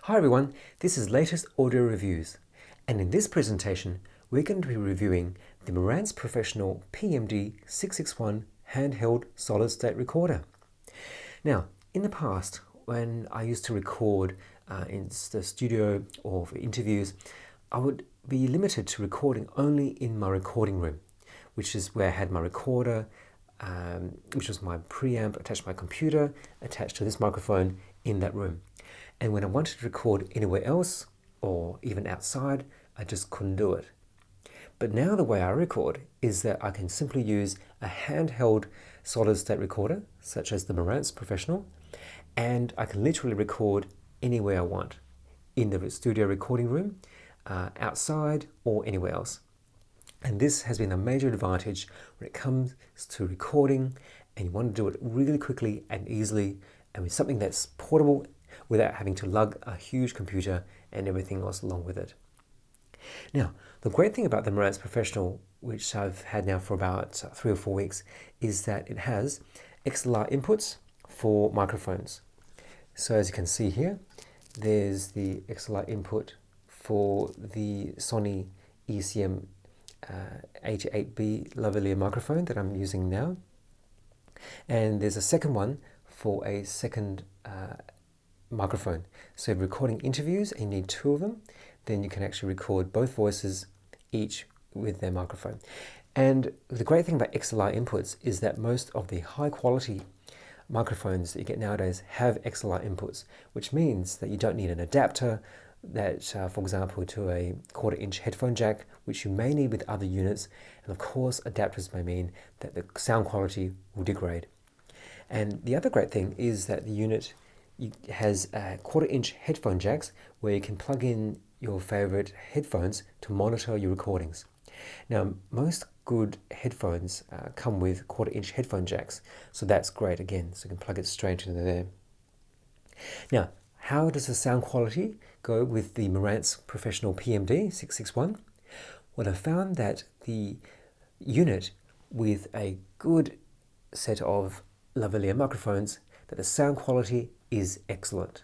Hi everyone, this is Latest Audio Reviews, and in this presentation we're going to be reviewing the Marantz Professional PMD 661 handheld solid-state recorder. Now, in the past, when I used to record in the studio or for interviews, I would be limited to recording only in my recording room, which is where I had my recorder, which was my preamp attached to my computer, attached to this microphone in that room. And when I wanted to record anywhere else, or even outside, I just couldn't do it. But now the way I record is that I can simply use a handheld solid-state recorder, such as the Marantz Professional, and I can literally record anywhere I want, in the studio recording room, outside, or anywhere else. And this has been a major advantage when it comes to recording, and you want to do it really quickly and easily, and with something that's portable without having to lug a huge computer and everything else along with it. Now, the great thing about the Marantz Professional, which I've had now for about 3 or 4 weeks, is that it has XLR inputs for microphones. So as you can see here, there's the XLR input for the Sony ECM 88B lavalier microphone that I'm using now. And there's a second one for a second microphone. So if you're recording interviews and you need 2 of them, then you can actually record both voices each with their microphone. And the great thing about XLR inputs is that most of the high quality microphones that you get nowadays have XLR inputs, which means that you don't need an adapter that, for example, to a 1/4-inch headphone jack, which you may need with other units. And of course, adapters may mean that the sound quality will degrade. And the other great thing is that the unit has 1/4-inch headphone jacks where you can plug in your favorite headphones to monitor your recordings. Now, most good headphones come with 1/4-inch headphone jacks, so that's great again, so you can plug it straight into there. Now, how does the sound quality go with the Marantz Professional PMD 661? Well, I found that the unit with a good set of lavalier microphones, that the sound quality is excellent.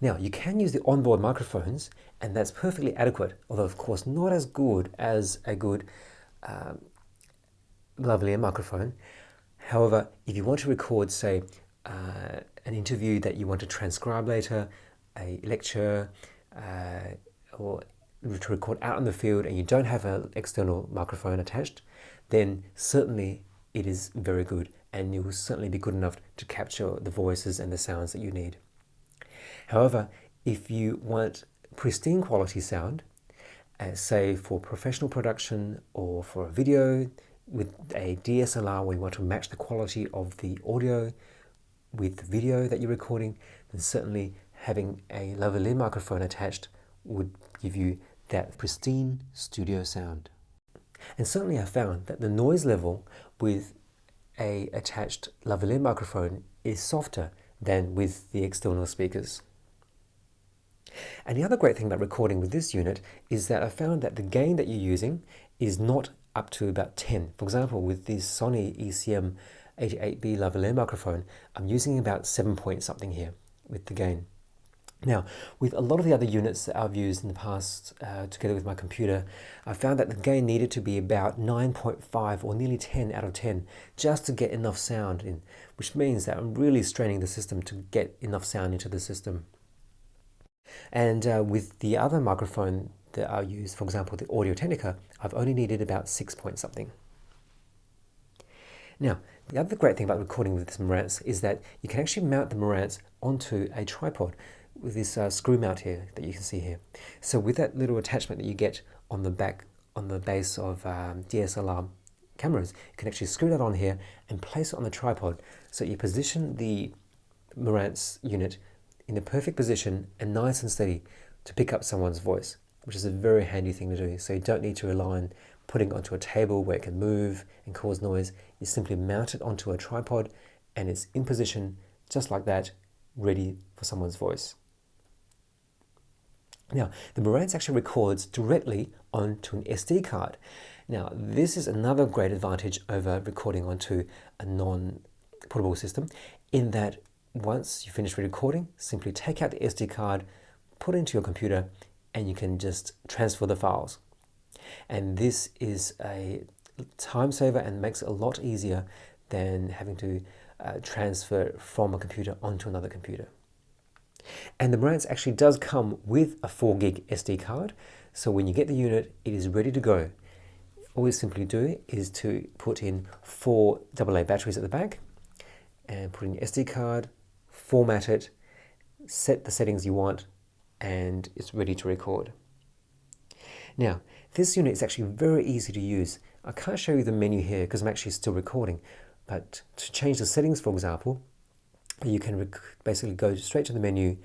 Now, you can use the onboard microphones, and that's perfectly adequate, although of course not as good as a good lavalier microphone. However, if you want to record, say, an interview that you want to transcribe later, a lecture, or to record out in the field and you don't have an external microphone attached, then certainly it is very good, and you will certainly be good enough to capture the voices and the sounds that you need. However, if you want pristine quality sound, say for professional production or for a video with a DSLR where you want to match the quality of the audio with the video that you're recording, then certainly having a lavalier microphone attached would give you that pristine studio sound. And certainly I found that the noise level with a attached lavalier microphone is softer than with the external speakers. And the other great thing about recording with this unit is that I found that the gain that you're using is not up to about 10. For example, with this Sony ECM 88B lavalier microphone, I'm using about 7 point something here with the gain. Now, with a lot of the other units that I've used in the past together with my computer, I found that the gain needed to be about 9.5 or nearly 10 out of 10 just to get enough sound in, which means that I'm really straining the system to get enough sound into the system. And with the other microphone that I use, for example, the Audio-Technica, I've only needed about 6 point something. Now, the other great thing about recording with this Marantz is that you can actually mount the Marantz onto a tripod with this screw mount here that you can see here. So with that little attachment that you get on the back, on the base of DSLR cameras, you can actually screw that on here and place it on the tripod, so you position the Marantz unit in a perfect position and nice and steady to pick up someone's voice, which is a very handy thing to do. So you don't need to rely on putting it onto a table where it can move and cause noise. You simply mount it onto a tripod and it's in position just like that, ready for someone's voice. Now, the Marantz actually records directly onto an SD card. Now, this is another great advantage over recording onto a non-portable system, in that once you finish recording, simply take out the SD card, put it into your computer, and you can just transfer the files. And this is a time saver and makes it a lot easier than having to transfer from a computer onto another computer. And the Marantz actually does come with a 4 gig SD card, so when you get the unit, it is ready to go. All you simply do is to put in 4 AA batteries at the back, and put in your SD card, format it, set the settings you want, and it's ready to record. Now, this unit is actually very easy to use. I can't show you the menu here because I'm actually still recording, but to change the settings, for example, you can basically go straight to the menu,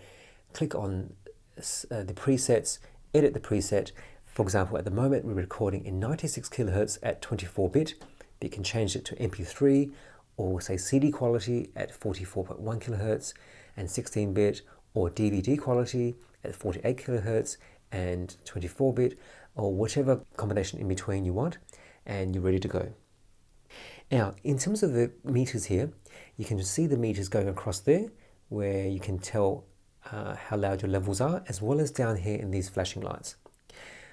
click on the presets, edit the preset. For example, at the moment we're recording in 96 kilohertz at 24-bit, but you can change it to MP3 or say CD quality at 44.1 kilohertz and 16-bit, or DVD quality at 48 kilohertz and 24-bit, or whichever combination in between you want, and you're ready to go. Now, in terms of the meters here, you can see the meters going across there, where you can tell how loud your levels are, as well as down here in these flashing lights.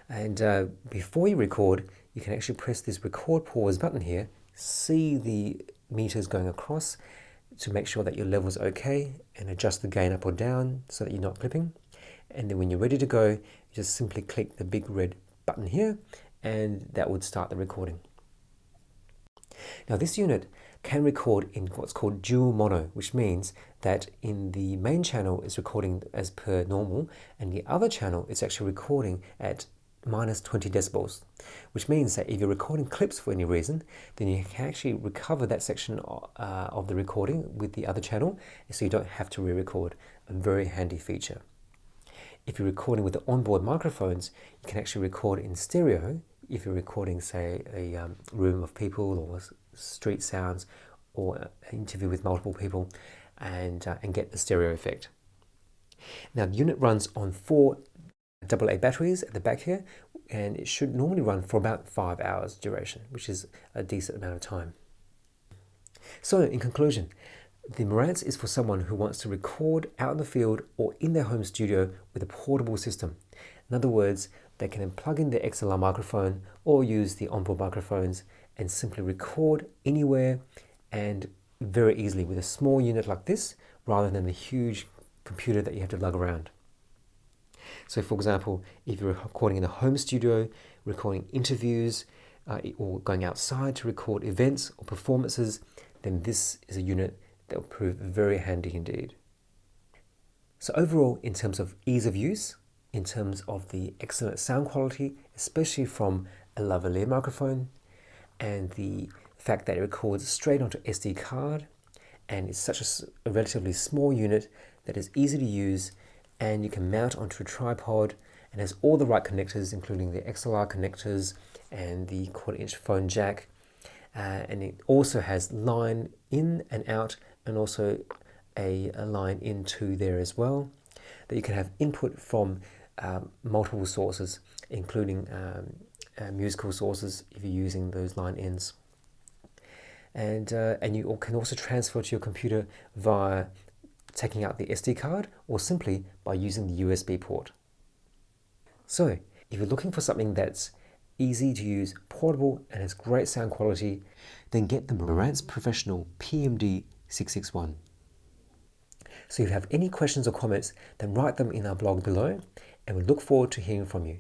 And before you record, you can actually press this record pause button here, see the meters going across to make sure that your level's okay, and adjust the gain up or down so that you're not clipping. And then when you're ready to go, you just simply click the big red button here, and that would start the recording. Now, this unit can record in what's called dual mono, which means that in the main channel it's recording as per normal, and the other channel it's actually recording at minus 20 decibels, which means that if you're recording clips for any reason, then you can actually recover that section of the recording with the other channel, so you don't have to re-record. A very handy feature. If you're recording with the onboard microphones, you can actually record in stereo if you're recording, say, a room of people or street sounds or an interview with multiple people, and get the stereo effect. Now, the unit runs on 4 AA batteries at the back here, and it should normally run for about 5 hours duration, which is a decent amount of time. So, in conclusion, the Marantz is for someone who wants to record out in the field or in their home studio with a portable system. In other words, they can plug in their XLR microphone or use the onboard microphones and simply record anywhere and very easily with a small unit like this, rather than the huge computer that you have to lug around. So, for example, if you're recording in a home studio, recording interviews, or going outside to record events or performances, then this is a unit that will prove very handy indeed. So overall, in terms of ease of use, in terms of the excellent sound quality, especially from a lavalier microphone, and the fact that it records straight onto SD card, and it's such a relatively small unit that is easy to use, and you can mount onto a tripod, and has all the right connectors, including the XLR connectors and the 1/4-inch phone jack, and it also has line in and out, and also a line into there as well, that you can have input from multiple sources, including musical sources if you're using those line ins. And you can also transfer to your computer via taking out the SD card, or simply by using the USB port. So, if you're looking for something that's easy to use, portable, and has great sound quality, then get the Marantz Professional PMD 661. So if you have any questions or comments, then write them in our blog below, and we look forward to hearing from you.